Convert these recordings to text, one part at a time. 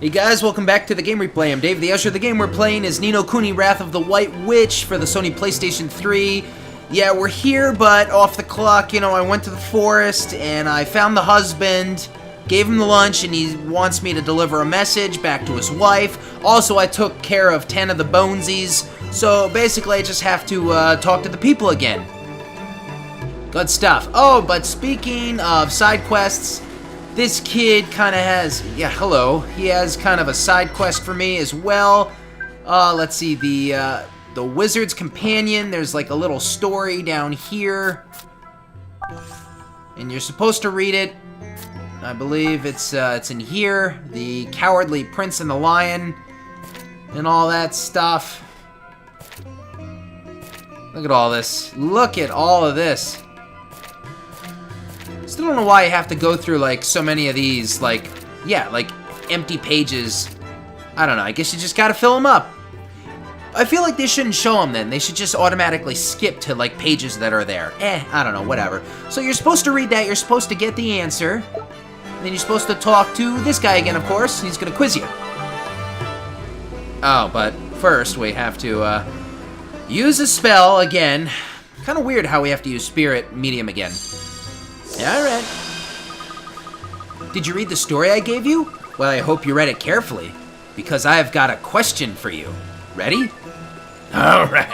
Hey guys, welcome back to the game replay. I'm Dave the Usher. The game we're playing is Ni no Kuni Wrath of the White Witch for the Sony PlayStation 3. Yeah, we're here, but off the clock. You know, I went to the forest and I found the husband, gave him the lunch, and he wants me to deliver a message back to his wife. Also, I took care of 10 of the bonesies, so basically I just have to talk to the people again. Good stuff. Oh, but speaking of side quests, this kid kind of has, he has kind of a side quest for me as well. Let's see, the Wizard's Companion, there's like a little story down here. And you're supposed to read it. I believe it's in here. The Cowardly Prince and the Lion and all that stuff. Look at all this. Look at all of this. Still don't know why you have to go through like so many of these, like empty pages. I don't know, I guess you just gotta fill them up. I feel like they shouldn't show them then. They should just automatically skip to like pages that are there. I don't know, whatever. So you're supposed to read that, you're supposed to get the answer. Then you're supposed to talk to this guy again, of course. He's gonna quiz you. Oh, but first we have to use a spell again. Kind of weird how we have to use Spirit Medium again. Alright. Did you read the story I gave you? Well, I hope you read it carefully, because I have got a question for you. Ready? Alright.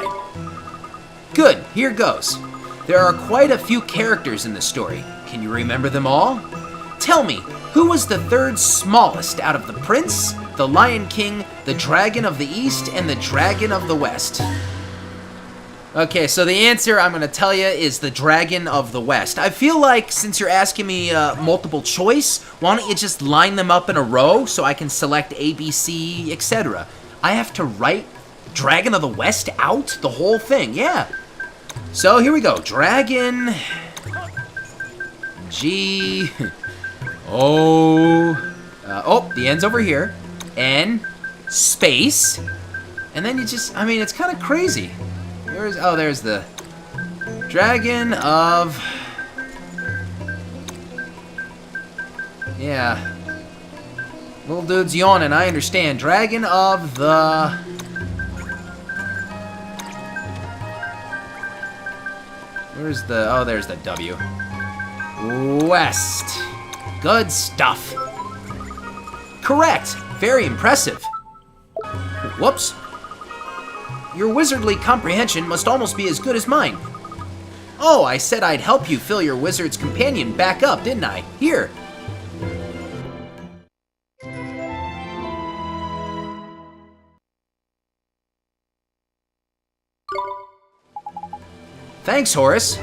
Good, here goes. There are quite a few characters in the story. Can you remember them all? Tell me, who was the third smallest out of the Prince, the Lion King, the Dragon of the East, and the Dragon of the West? Okay, so the answer I'm going to tell you is the Dragon of the West. I feel like since you're asking me multiple choice, why don't you just line them up in a row so I can select A, B, C, etc. I have to write Dragon of the West out? The whole thing, yeah. So here we go. Dragon, G, O, the end's over here, N, space, and then you just, I mean, it's kind of crazy. There's the Dragon of... Yeah. Little dude's yawning, I understand. Dragon of the... Where's the... Oh, there's the W. West. Good stuff. Correct. Very impressive. Whoops. Your wizardly comprehension must almost be as good as mine. Oh, I said I'd help you fill your Wizard's Companion back up, didn't I? Here. Thanks, Horace.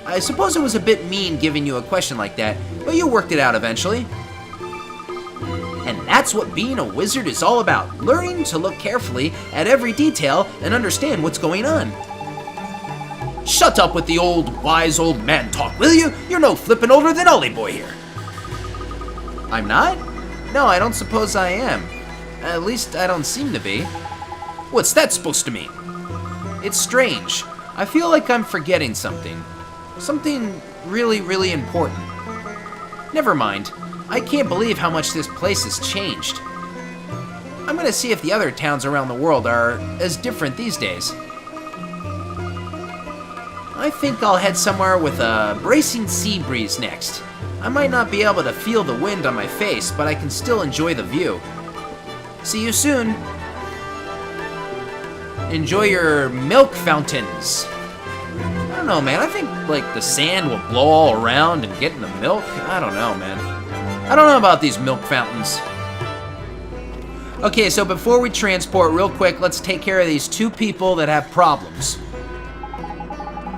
I suppose it was a bit mean giving you a question like that, but you worked it out eventually. And that's what being a wizard is all about, learning to look carefully at every detail and understand what's going on. Shut up with the wise old man talk, will you? You're no flippin' older than Ollie Boy here. I'm not? No, I don't suppose I am. At least I don't seem to be. What's that supposed to mean? It's strange. I feel like I'm forgetting something. Something really, really important. Never mind. I can't believe how much this place has changed. I'm gonna see if the other towns around the world are as different these days. I think I'll head somewhere with a bracing sea breeze next. I might not be able to feel the wind on my face, but I can still enjoy the view. See you soon. Enjoy your milk fountains. I don't know, man. I think, like, the sand will blow all around and get in the milk. I don't know, man. I don't know about these milk fountains. Okay, so before we transport, real quick, let's take care of these two people that have problems.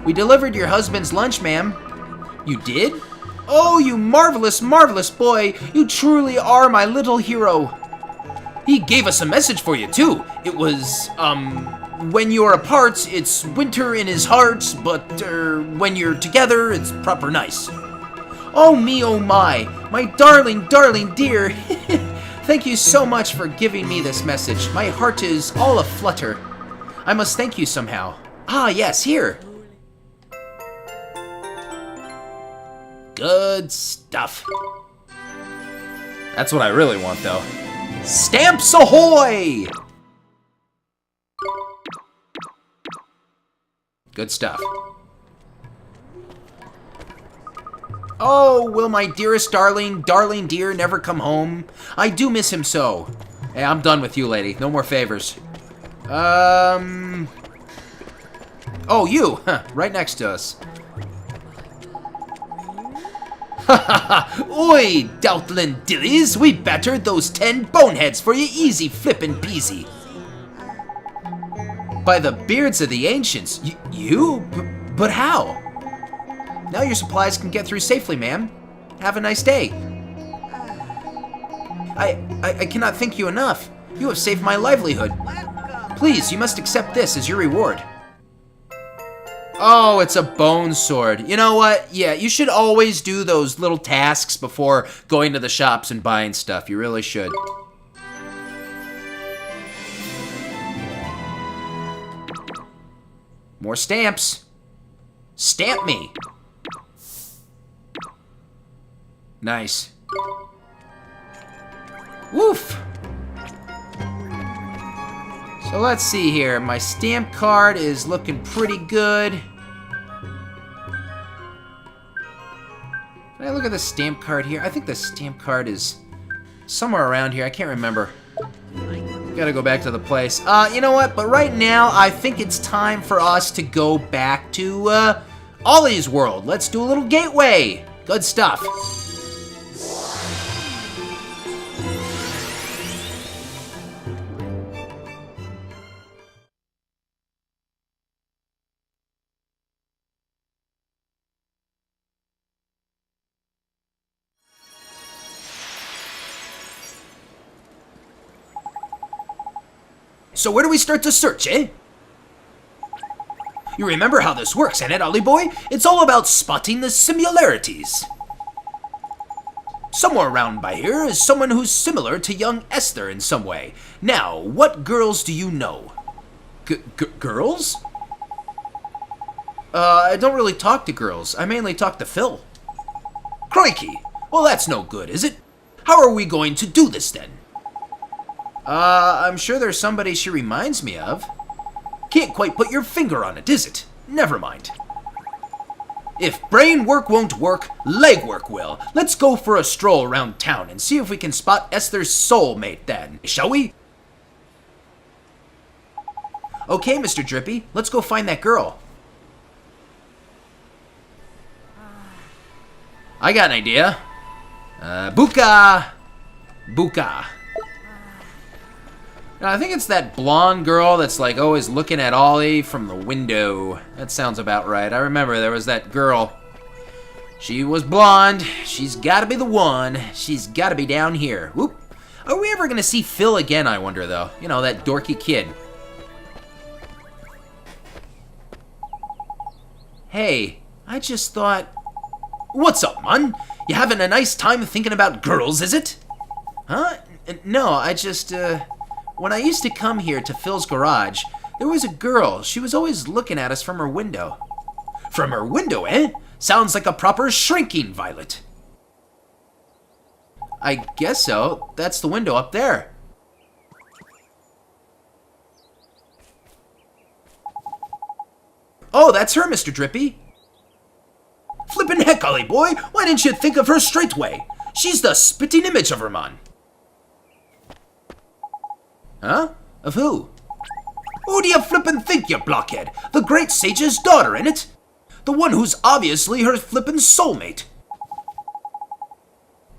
We delivered your husband's lunch, ma'am. You did? Oh, you marvelous, marvelous boy. You truly are my little hero. He gave us a message for you, too. It was, when you're apart, it's winter in his heart, but, when you're together, it's proper nice. Oh me, oh my darling, darling dear. Thank you so much for giving me this message. My heart is all aflutter. I must thank you somehow. Ah, yes, here. Good stuff. That's what I really want, though. Stamps ahoy! Good stuff. Oh, will my dearest darling dear never come home? I do miss him so. Hey, I'm done with you, lady. No more favors. Oh, you. Huh, right next to us. Oi, Doubtlin Dillies, we battered those 10 boneheads for you easy flippin' peasy. By the beards of the ancients, you? But how? Now your supplies can get through safely, ma'am. Have a nice day. I cannot thank you enough. You have saved my livelihood. Please, you must accept this as your reward. Oh, it's a bone sword. You know what? Yeah, you should always do those little tasks before going to the shops and buying stuff. You really should. More stamps. Stamp me. Nice. Woof. So let's see here. My stamp card is looking pretty good. Can I look at the stamp card here? I think the stamp card is somewhere around here. I can't remember. Gotta go back to the place. You know what? But right now, I think it's time for us to go back to, Ollie's world. Let's do a little gateway. Good stuff. So where do we start to search, eh? You remember how this works, ain't it, Ollie boy? It's all about spotting the similarities. Somewhere around by here is someone who's similar to young Esther in some way. Now, what girls do you know? Girls? I don't really talk to girls. I mainly talk to Phil. Crikey! Well, that's no good, is it? How are we going to do this, then? I'm sure there's somebody she reminds me of. Can't quite put your finger on it, is it? Never mind. If brain work won't work, leg work will. Let's go for a stroll around town and see if we can spot Esther's soulmate then, shall we? Okay, Mr. Drippy, let's go find that girl. I got an idea. Buka! Now, I think it's that blonde girl that's like always looking at Ollie from the window. That sounds about right. I remember there was that girl. She was blonde. She's gotta be the one. She's gotta be down here. Whoop. Are we ever gonna see Phil again, I wonder, though? You know, that dorky kid. Hey, I just thought... What's up, man? You having a nice time thinking about girls, is it? Huh? No, I just, When I used to come here to Phil's garage, there was a girl. She was always looking at us from her window. From her window, eh? Sounds like a proper shrinking violet. I guess so. That's the window up there. Oh, that's her, Mr. Drippy. Flippin' heck, Ollie boy. Why didn't you think of her straightway? She's the spitting image of her, man. Huh? Of who? Who do you flippin' think, you blockhead? The great sage's daughter, innit? The one who's obviously her flippin' soulmate.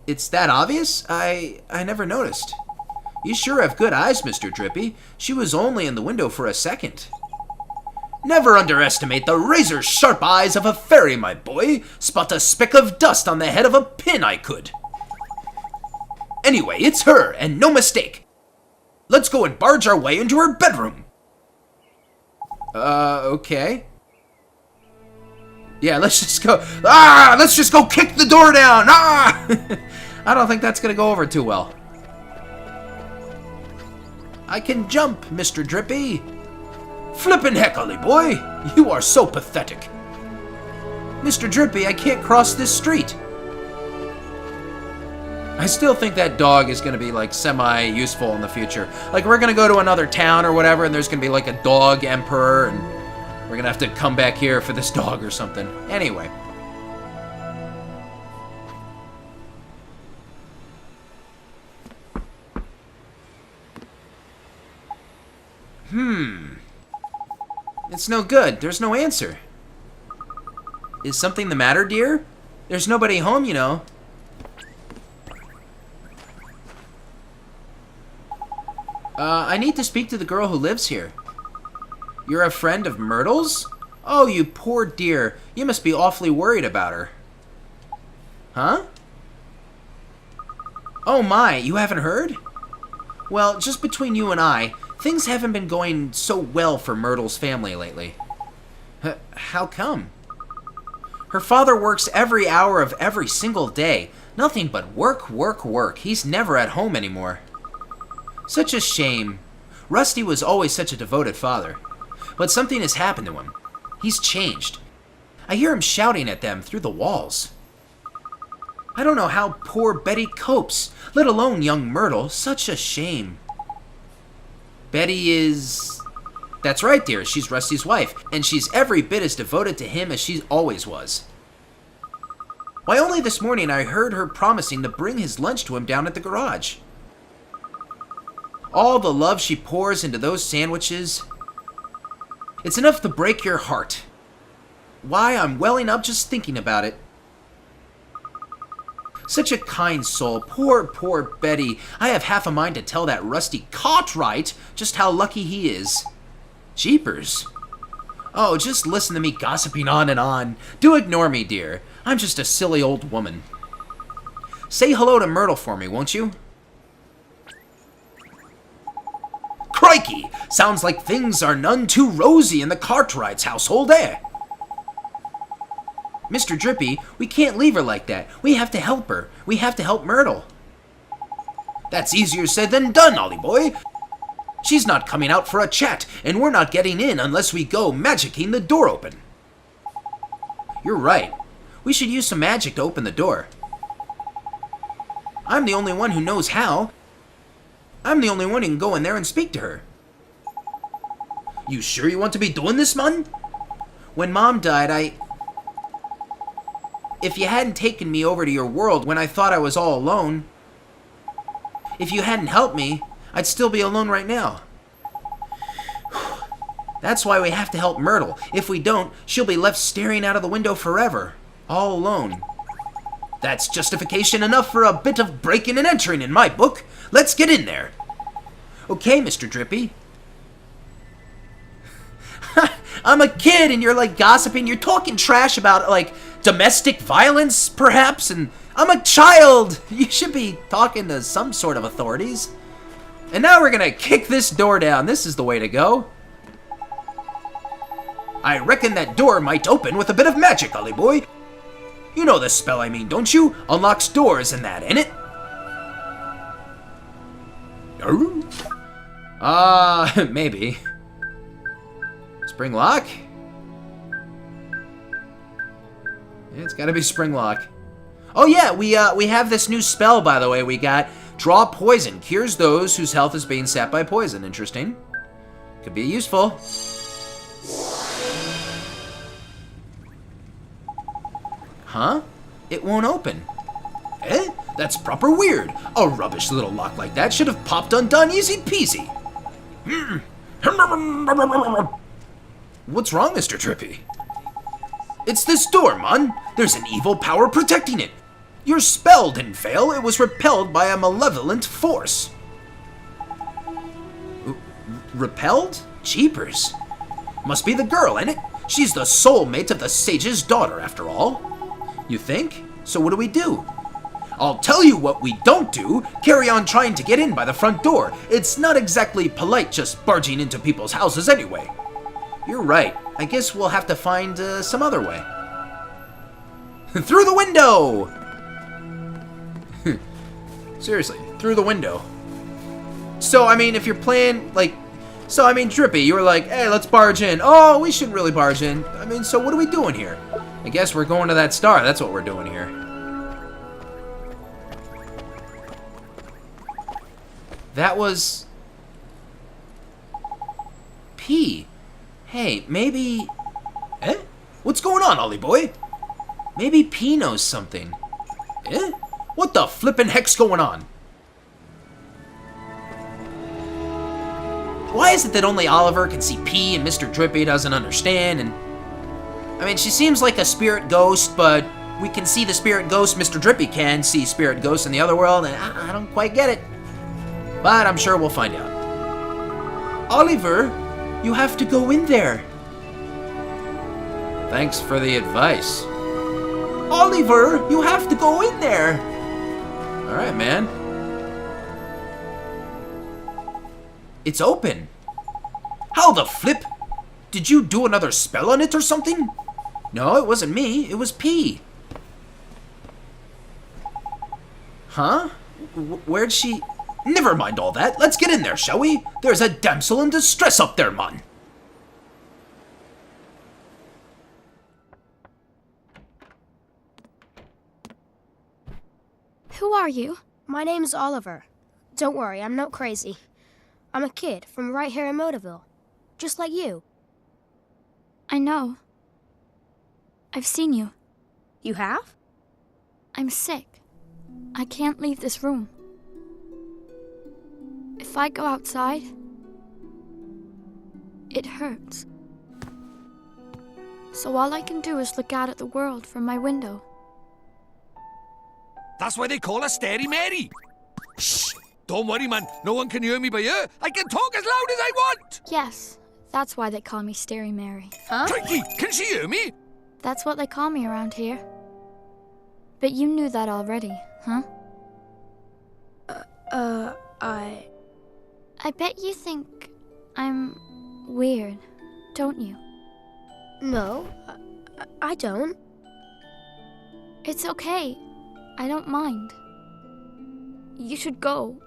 It's that obvious? I never noticed. You sure have good eyes, Mr. Drippy. She was only in the window for a second. Never underestimate the razor-sharp eyes of a fairy, my boy. Spot a speck of dust on the head of a pin, I could. Anyway, it's her, and no mistake. Let's go and barge our way into her bedroom. Okay. Yeah, let's just go. Let's just go kick the door down. I don't think that's gonna go over too well. I can jump, Mr. Drippy. Flippin' heck, Ollie boy. You are so pathetic. Mr. Drippy, I can't cross this street. I still think that dog is going to be, like, semi-useful in the future. Like, we're going to go to another town or whatever, and there's going to be, like, a dog emperor, and we're going to have to come back here for this dog or something. Anyway. It's no good. There's no answer. Is something the matter, dear? There's nobody home, you know. I need to speak to the girl who lives here. You're a friend of Myrtle's? Oh, you poor dear. You must be awfully worried about her. Huh? Oh my, you haven't heard? Well, just between you and I, things haven't been going so well for Myrtle's family lately. How come? Her father works every hour of every single day. Nothing but work, work, work. He's never at home anymore. Such a shame. Rusty was always such a devoted father. But something has happened to him. He's changed. I hear him shouting at them through the walls. I don't know how poor Betty copes, let alone young Myrtle. Such a shame. Betty is... That's right, dear. She's Rusty's wife, and she's every bit as devoted to him as she always was. Why, only this morning I heard her promising to bring his lunch to him down at the garage. All the love she pours into those sandwiches, it's enough to break your heart. Why, I'm welling up just thinking about it. Such a kind soul. Poor, poor Betty. I have half a mind to tell that Rusty Cartwright just how lucky he is. Jeepers. Oh, just listen to me gossiping on and on. Do ignore me, dear. I'm just a silly old woman. Say hello to Myrtle for me, won't you? Crikey! Sounds like things are none too rosy in the Cartwright's household, eh? Mr. Drippy, we can't leave her like that. We have to help her. We have to help Myrtle. That's easier said than done, Ollie boy. She's not coming out for a chat, and we're not getting in unless we go magicking the door open. You're right. We should use some magic to open the door. I'm the only one who knows how. I'm the only one who can go in there and speak to her. You sure you want to be doing this, Mun? When Mom died, If you hadn't taken me over to your world when I thought I was all alone, if you hadn't helped me, I'd still be alone right now. That's why we have to help Myrtle. If we don't, she'll be left staring out of the window forever, all alone. That's justification enough for a bit of breaking and entering in my book. Let's get in there. Okay, Mr. Drippy. I'm a kid and you're like gossiping. You're talking trash about like domestic violence, perhaps, and I'm a child. You should be talking to some sort of authorities. And now we're gonna kick this door down. This is the way to go. I reckon that door might open with a bit of magic, Ollie boy. You know the spell I mean, don't you? Unlocks doors and that, ain't it? Maybe. Spring lock? Yeah, it's gotta be spring lock. Oh yeah, we have this new spell, by the way. We got draw poison. Cures those whose health is being sapped by poison. Interesting. Could be useful. Huh? It won't open. Eh? That's proper weird. A rubbish little lock like that should have popped undone easy peasy. What's wrong, Mr. Trippy? It's this door, Mun. There's an evil power protecting it. Your spell didn't fail. It was repelled by a malevolent force. Repelled? Jeepers. Must be the girl, ain't it? She's the soulmate of the sage's daughter, after all. You think? So what do we do? I'll tell you what we don't do. Carry on trying to get in by the front door. It's not exactly polite just barging into people's houses anyway. You're right. I guess we'll have to find some other way. Through the window! Seriously, through the window. So, I mean, if you're playing, like... So, I mean, Drippy, you were like, hey, let's barge in. Oh, we shouldn't really barge in. I mean, so what are we doing here? I guess we're going to that star. That's what we're doing here. That was... P. Hey, maybe... Eh? What's going on, Ollie boy? Maybe P knows something. Eh? What the flippin' heck's going on? Why is it that only Oliver can see P and Mr. Drippy doesn't understand? And I mean, she seems like a spirit ghost, but we can see the spirit ghost. Mr. Drippy can see spirit ghosts in the other world, and I don't quite get it. But I'm sure we'll find out. Oliver, you have to go in there. Thanks for the advice. Oliver, you have to go in there. All right, man. It's open. How the flip? Did you do another spell on it or something? No, it wasn't me. It was P. Huh? Where'd she... Never mind all that. Let's get in there, shall we? There's a damsel in distress up there, man. Who are you? My name's Oliver. Don't worry, I'm not crazy. I'm a kid from right here in Motorville. Just like you. I know. I've seen you. You have? I'm sick. I can't leave this room. If I go outside, it hurts. So all I can do is look out at the world from my window. That's why they call her Stary Mary. Shh! Don't worry, man. No one can hear me by here. I can talk as loud as I want. Yes, that's why they call me Stary Mary. Huh? Crikey, can she hear me? That's what they call me around here. But you knew that already, huh? I bet you think I'm weird, don't you? No, I don't. It's okay. I don't mind. You should go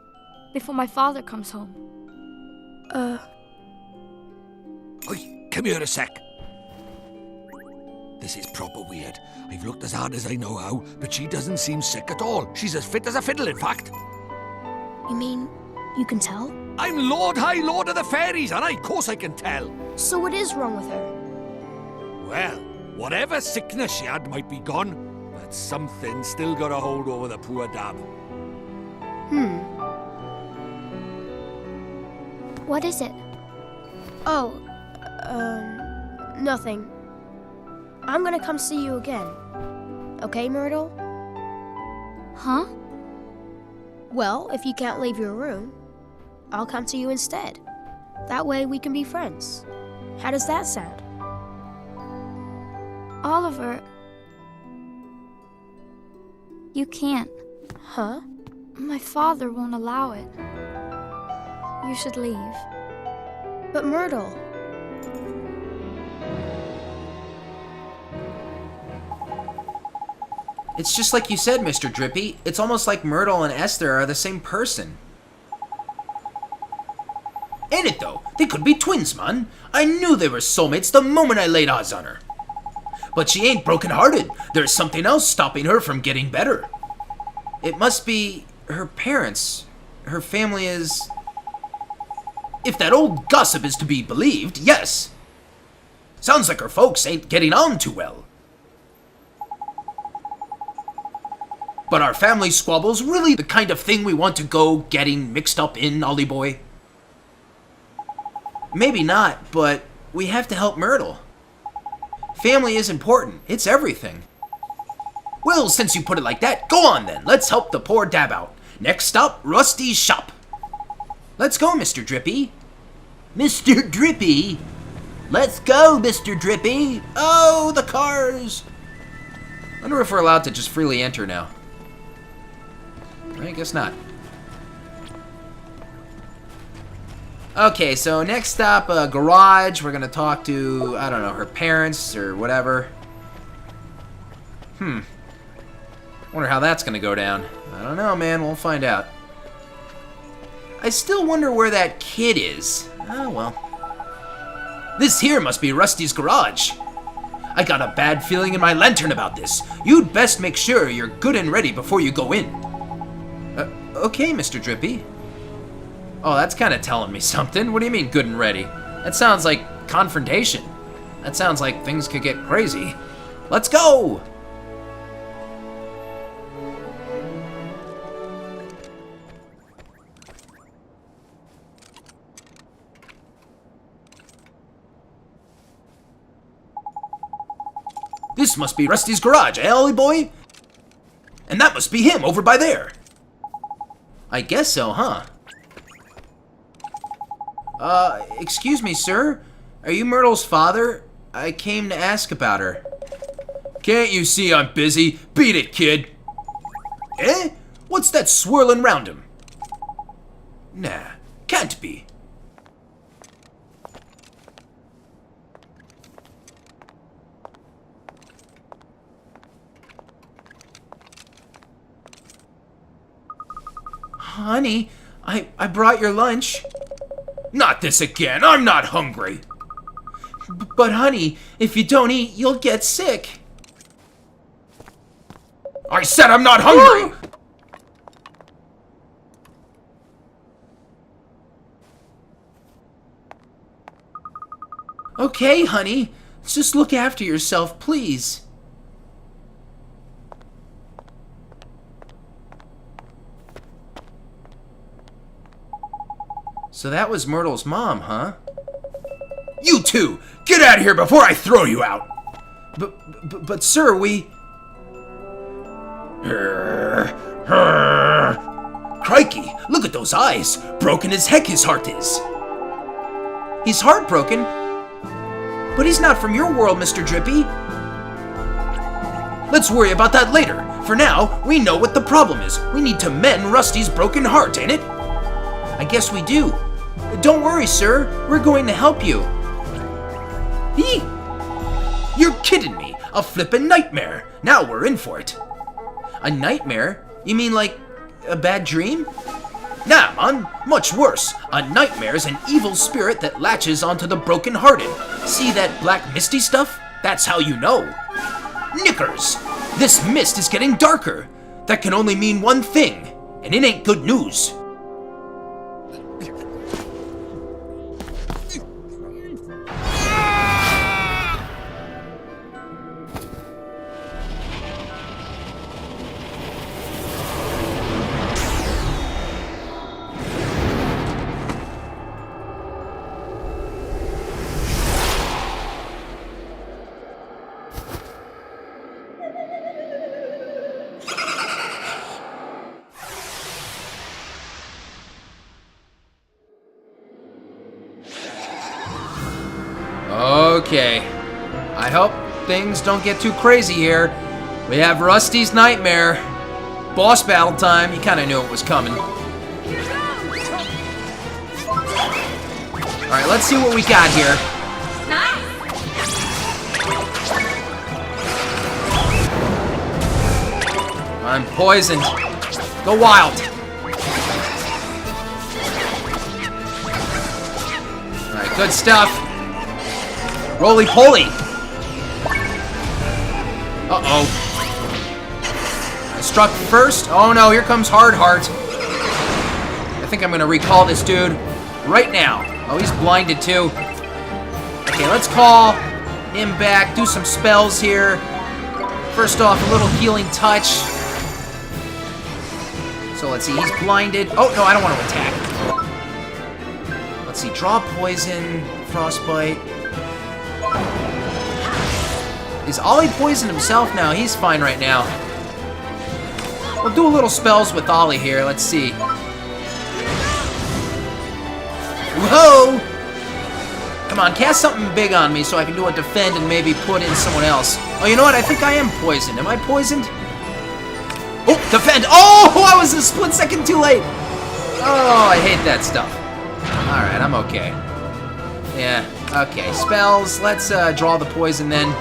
before my father comes home. Oi, come here a sec. This is proper weird. I've looked as hard as I know how, but she doesn't seem sick at all. She's as fit as a fiddle, in fact. You mean you can tell? I'm Lord High Lord of the Fairies, and of course I can tell. So what is wrong with her? Well, whatever sickness she had might be gone, but something still got a hold over the poor dab. What is it? Oh, nothing. I'm gonna come see you again. Okay, Myrtle? Huh? Well, if you can't leave your room, I'll come to you instead. That way we can be friends. How does that sound? Oliver, you can't. Huh? My father won't allow it. You should leave. But Myrtle... It's just like you said, Mr. Drippy. It's almost like Myrtle and Esther are the same person. Ain't it, though? They could be twins, man. I knew they were soulmates the moment I laid eyes on her. But she ain't broken-hearted. There's something else stopping her from getting better. It must be her parents. Her family is... If that old gossip is to be believed, yes. Sounds like her folks ain't getting on too well. But are family squabbles really the kind of thing we want to go getting mixed up in, Ollie boy? Maybe not, but we have to help Myrtle. Family is important. It's everything. Well, since you put it like that, go on then. Let's help the poor dab out. Next stop, Rusty's shop. Let's go, Mr. Drippy. Mr. Drippy? Let's go, Mr. Drippy. Oh, the cars. Wonder if we're allowed to just freely enter now. I guess not. Okay, so next stop, garage. We're gonna talk to, I don't know, her parents or whatever. Wonder how that's gonna go down. I don't know, man. We'll find out. I still wonder where that kid is. Oh, well. This here must be Rusty's garage. I got a bad feeling in my lantern about this. You'd best make sure you're good and ready before you go in. Okay, Mr. Drippy. Oh, that's kind of telling me something. What do you mean, good and ready? That sounds like confrontation. That sounds like things could get crazy. Let's go! This must be Rusty's garage, eh, Ollie boy? And that must be him over by there. I guess so, huh? Excuse me, sir? Are you Myrtle's father? I came to ask about her. Can't you see I'm busy? Beat it, kid. Eh? What's that swirling round him? Nah, can't be. Honey, I brought your lunch. Not this again. I'm not hungry. But honey, if you don't eat, you'll get sick. I said I'm not hungry! Okay, honey. Just look after yourself, please. So that was Myrtle's mom, huh? You two! Get out of here before I throw you out! But sir, we... Crikey, look at those eyes! Broken as heck his heart is! He's heartbroken? But he's not from your world, Mr. Drippy. Let's worry about that later. For now, we know what the problem is. We need to mend Rusty's broken heart, ain't it? I guess we do. Don't worry, sir. We're going to help you. Eee! You're kidding me. A flippin' nightmare. Now we're in for it. A nightmare? You mean like a bad dream? Nah, man. Much worse. A nightmare's an evil spirit that latches onto the broken-hearted. See that black misty stuff? That's how you know. Knickers! This mist is getting darker. That can only mean one thing, and it ain't good news. Okay, I hope things don't get too crazy here. We have Rusty's nightmare. Boss battle time, you kinda knew it was coming. Alright, let's see what we got here. I'm poisoned. Go wild. Alright, good stuff. Roly-poly! Uh-oh. I struck first. Oh no, here comes Hard Heart. I think I'm gonna recall this dude right now. Oh, he's blinded too. Okay, let's call him back, do some spells here. First off, a little healing touch. So let's see, he's blinded. Oh, no, I don't want to attack. Let's see, draw poison, frostbite. Is Ollie poisoned himself? No, he's fine right now. We'll do a little spells with Ollie here. Let's see. Whoa! Come on, cast something big on me so I can do a defend and maybe put in someone else. Oh, you know what? I think I am poisoned. Am I poisoned? Oh, defend! Oh, I was a split second too late. Oh, I hate that stuff. All right, I'm okay. Yeah, okay. Spells. Let's draw the poison then.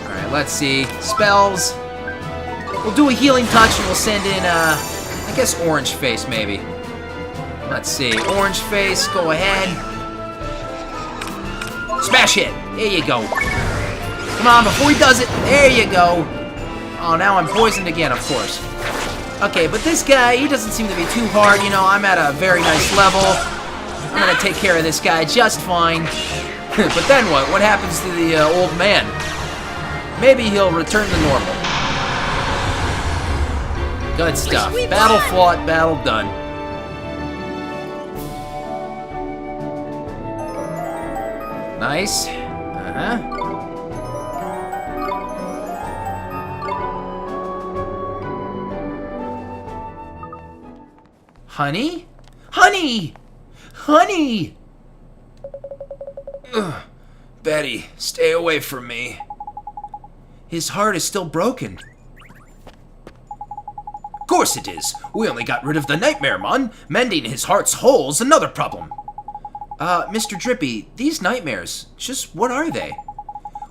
All right, let's see. Spells. We'll do a healing touch and we'll send in, I guess orange face maybe. Let's see. Orange face, go ahead. Smash hit. There you go. Come on, before he does it. There you go. Oh, now I'm poisoned again, of course. Okay, but this guy, he doesn't seem to be too hard. You know, I'm at a very nice level. I'm gonna take care of this guy just fine. But then what? What happens to the old man? Maybe he'll return to normal. Good stuff. Battle fought, battle done. Nice. Uh-huh. Honey? Honey! Honey! Ugh. Betty, stay away from me. His heart is still broken. Of course it is. We only got rid of the nightmare, Mon. Mending his heart's hole's another problem. Mr. Drippy, these nightmares, just what are they?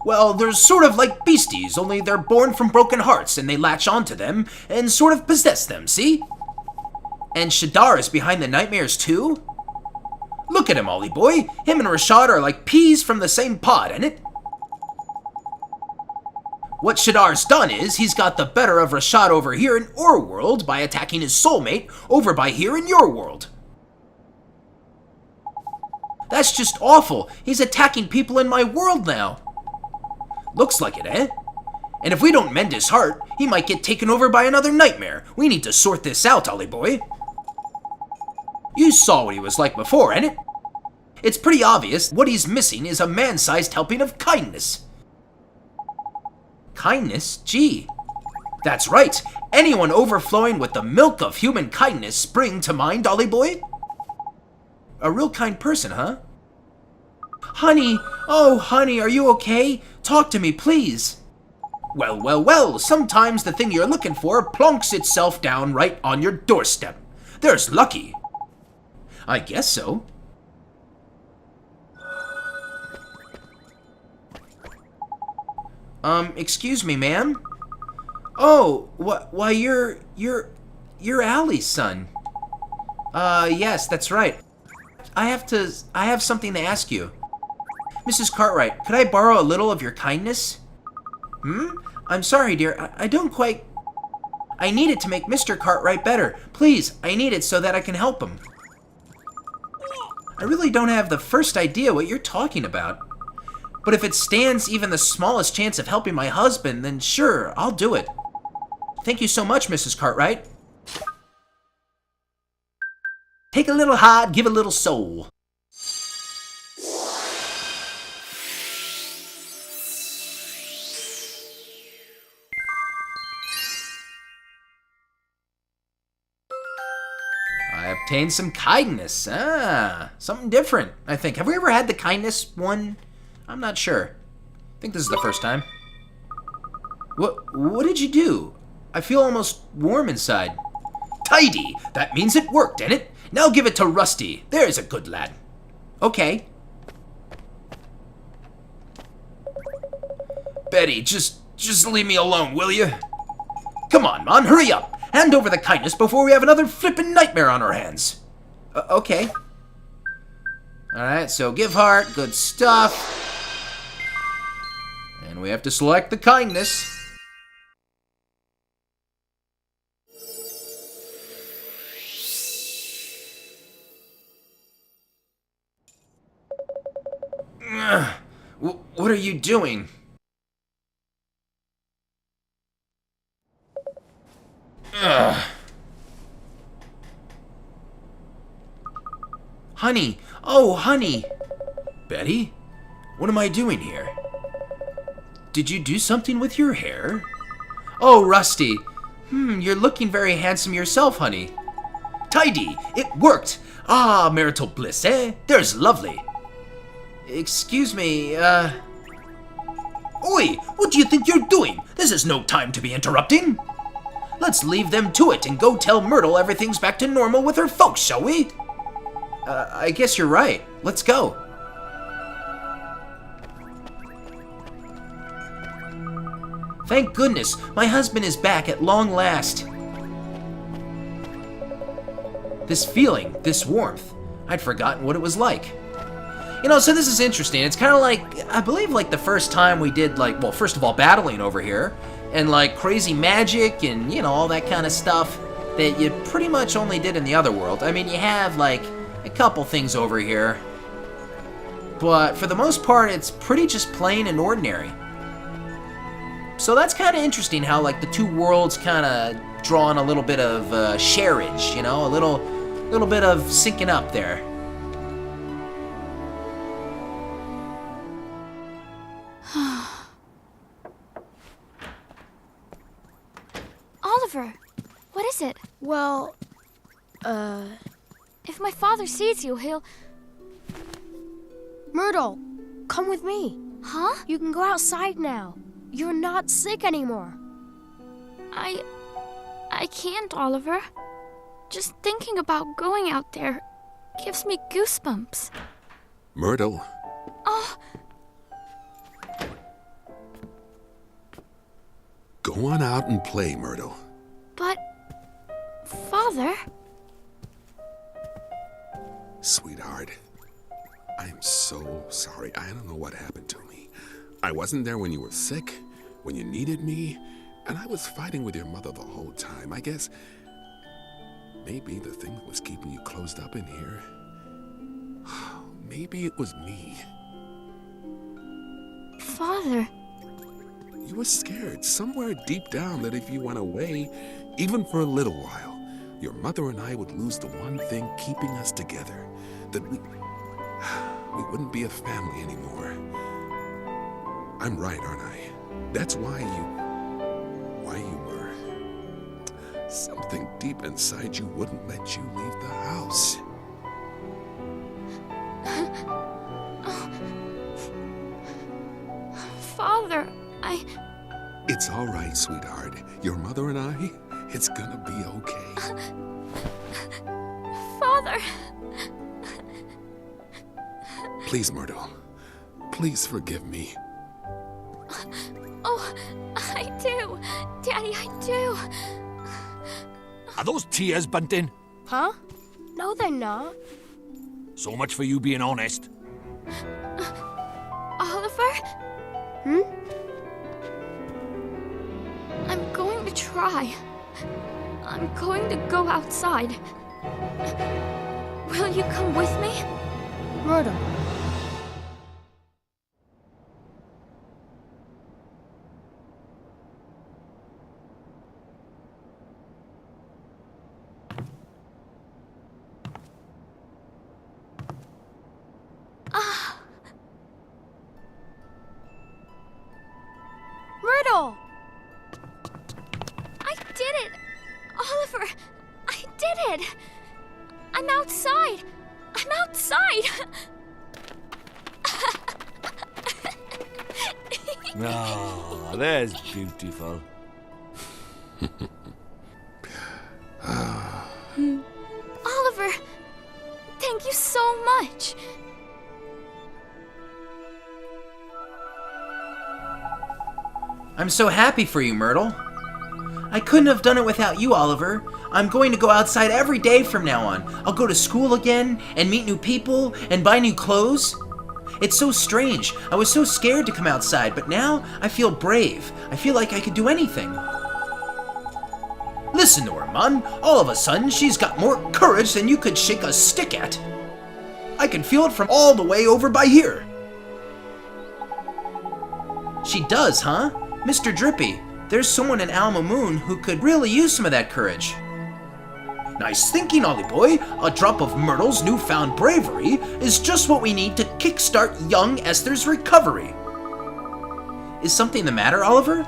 Well, they're sort of like beasties, only they're born from broken hearts, and they latch onto them and sort of possess them, see? And Shadar is behind the nightmares too? Look at him, Ollie boy. Him and Rashad are like peas from the same pod, ain't it? What Shadar's done is, he's got the better of Rashad over here in our world by attacking his soulmate over by here in your world. That's just awful. He's attacking people in my world now. Looks like it, eh? And if we don't mend his heart, he might get taken over by another nightmare. We need to sort this out, Ollie boy. You saw what he was like before, ain't it? It's pretty obvious what he's missing is a man-sized helping of kindness. Kindness? Gee. That's right. Anyone overflowing with the milk of human kindness spring to mind, Ollie boy? A real kind person, huh? Honey! Oh, honey, are you okay? Talk to me, please. Well, well, well, sometimes the thing you're looking for plonks itself down right on your doorstep. There's lucky. I guess so. Excuse me, ma'am? Oh, why, you're Allie's son. Yes, that's right. I have something to ask you. Mrs. Cartwright, could I borrow a little of your kindness? I'm sorry, dear, I don't quite... I need it to make Mr. Cartwright better. Please, I need it so that I can help him. I really don't have the first idea what you're talking about. But if it stands even the smallest chance of helping my husband, then sure, I'll do it. Thank you so much, Mrs. Cartwright. Take a little heart, give a little soul. I obtained some kindness. Something different, I think. Have we ever had the kindness one? I'm not sure. I think this is the first time. What did you do? I feel almost warm inside. Tidy! That means it worked, ain't it? Now give it to Rusty. There's a good lad. Okay. Betty, just leave me alone, will you? Come on, Mon, hurry up. Hand over the kindness before we have another flippin' nightmare on our hands. Okay. Alright, so give heart, good stuff. And we have to select the kindness. What are you doing? Honey! Oh, honey! Betty? What am I doing here? Did you do something with your hair? Oh, Rusty. You're looking very handsome yourself, honey. Tidy! It worked! Ah, marital bliss, eh? There's lovely. Excuse me, Oi! What do you think you're doing? This is no time to be interrupting. Let's leave them to it and go tell Myrtle everything's back to normal with her folks, shall we? I guess you're right. Let's go. Thank goodness, my husband is back at long last. This feeling, this warmth, I'd forgotten what it was like. You know, so this is interesting. It's kind of like, I believe like the first time we did like, well, first of all, battling over here, and like crazy magic and, you know, all that kind of stuff. that you pretty much only did in the other world. I mean, you have, like, a couple things over here. But for the most part, it's pretty just plain and ordinary. So that's kind of interesting how, like, the two worlds kind of draw on a little bit of shareage, you know? A little bit of syncing up there. Oliver, what is it? Well, If my father sees you, he'll... Myrtle, come with me. Huh? You can go outside now. You're not sick anymore. I can't, Oliver. Just thinking about going out there gives me goosebumps. Myrtle. Oh, Go on out and play, Myrtle. but... Father? Sweetheart, I'm so sorry. I don't know what happened to me. I wasn't there when you were sick, when you needed me, and I was fighting with your mother the whole time. I guess maybe the thing that was keeping you closed up in here, maybe it was me. Father? You were scared somewhere deep down that if you went away, even for a little while, your mother and I would lose the one thing keeping us together, that we wouldn't be a family anymore. I'm right, aren't I? That's why you were. Something deep inside you wouldn't let you leave the house. Father, It's all right, sweetheart. Your mother and I, it's gonna be okay. Father! Please, Myrtle. Please forgive me. Oh, I do. Daddy, I do. Are those tears, Bunting? Huh? No, they're not. So much for you being honest. Oliver? Hmm? I'm going to try. I'm going to go outside. Will you come with me? Myrtle. Myrtle! I did it! Oliver, I did it! I'm outside! I'm outside! Oh, that's beautiful. Oliver, thank you so much. I'm so happy for you, Myrtle. I couldn't have done it without you, Oliver. I'm going to go outside every day from now on. I'll go to school again, and meet new people, and buy new clothes. It's so strange. I was so scared to come outside, but now I feel brave. I feel like I could do anything. Listen to her, man. All of a sudden, she's got more courage than you could shake a stick at. I can feel it from all the way over by here. She does, huh? Mr. Drippy, there's someone in Alma Moon who could really use some of that courage. Nice thinking, Ollie boy. A drop of Myrtle's newfound bravery is just what we need to kickstart young Esther's recovery. Is something the matter, Oliver?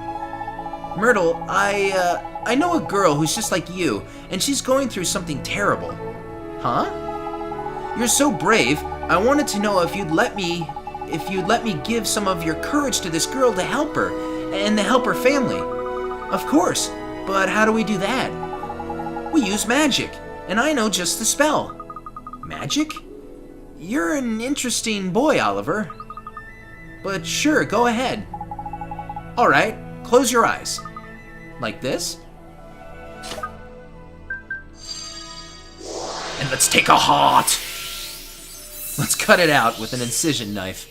Myrtle, I know a girl who's just like you, and she's going through something terrible. Huh? You're so brave, I wanted to know if you'd let me give some of your courage to this girl to help her, and to help her family. Of course, but how do we do that? We use magic, and I know just the spell. Magic? You're an interesting boy, Oliver. But sure, go ahead. Alright, close your eyes. Like this. And let's take a heart. Let's cut it out with an incision knife.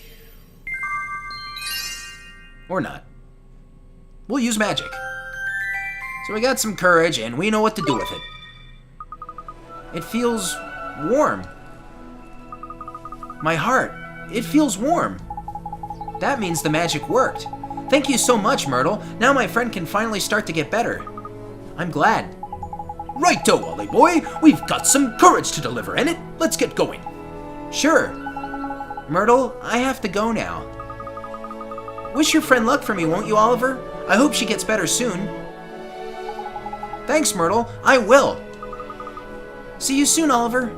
Or not. We'll use magic. So we got some courage, and we know what to do with it. It feels warm. My heart, it feels warm. That means the magic worked. Thank you so much, Myrtle. Now my friend can finally start to get better. I'm glad. Righto, Ollie boy. We've got some courage to deliver in it. Let's get going. Sure. Myrtle, I have to go now. Wish your friend luck for me, won't you, Oliver? I hope she gets better soon. Thanks, Myrtle. I will. See you soon, Oliver.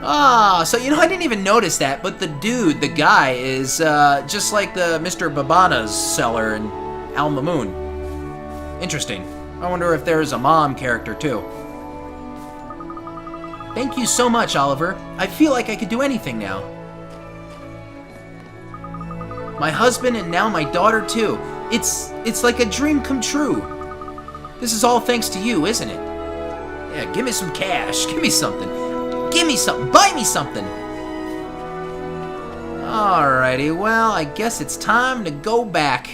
Ah, so I didn't even notice that, but the dude, the guy, is just like the Mr. Babana's seller in Al Mamoon. Interesting. I wonder if there's a mom character too. Thank you so much, Oliver. I feel like I could do anything now. My husband and now my daughter too. It's like a dream come true. This is all thanks to you, isn't it? Yeah, give me some cash. Give me something. Give me something. Buy me something. Alrighty, well, I guess it's time to go back.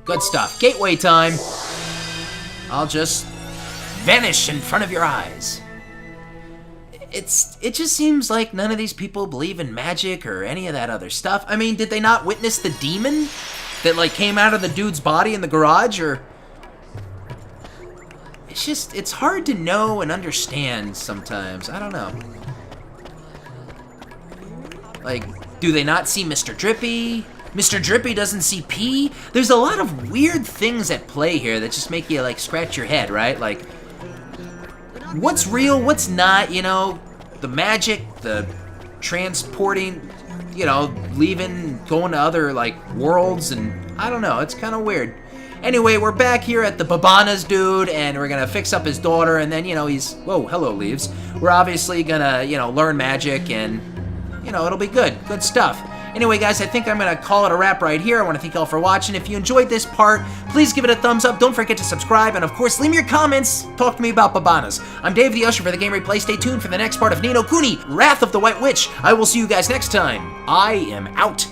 Good stuff. Gateway time. I'll just vanish in front of your eyes. It just seems like none of these people believe in magic or any of that other stuff. I mean, did they not witness the demon that came out of the dude's body in the garage, or... It's hard to know and understand sometimes. I don't know. Do they not see Mr. Drippy? Mr. Drippy doesn't see P? There's a lot of weird things at play here that just make you, scratch your head, right? What's real, what's not, the magic, the transporting, leaving, going to other, worlds, and I don't know, it's kind of weird. Anyway, we're back here at the Babana's dude, and we're gonna fix up his daughter, and then, he's... Whoa, hello, Leaves. We're obviously gonna, learn magic, and, it'll be good. Good stuff. Anyway, guys, I think I'm gonna call it a wrap right here. I want to thank y'all for watching. If you enjoyed this part, please give it a thumbs up. Don't forget to subscribe, and of course, leave me your comments. Talk to me about Babanas. I'm Dave the Usher for the Game Replay. Stay tuned for the next part of Ni no Kuni, Wrath of the White Witch. I will see you guys next time. I am out.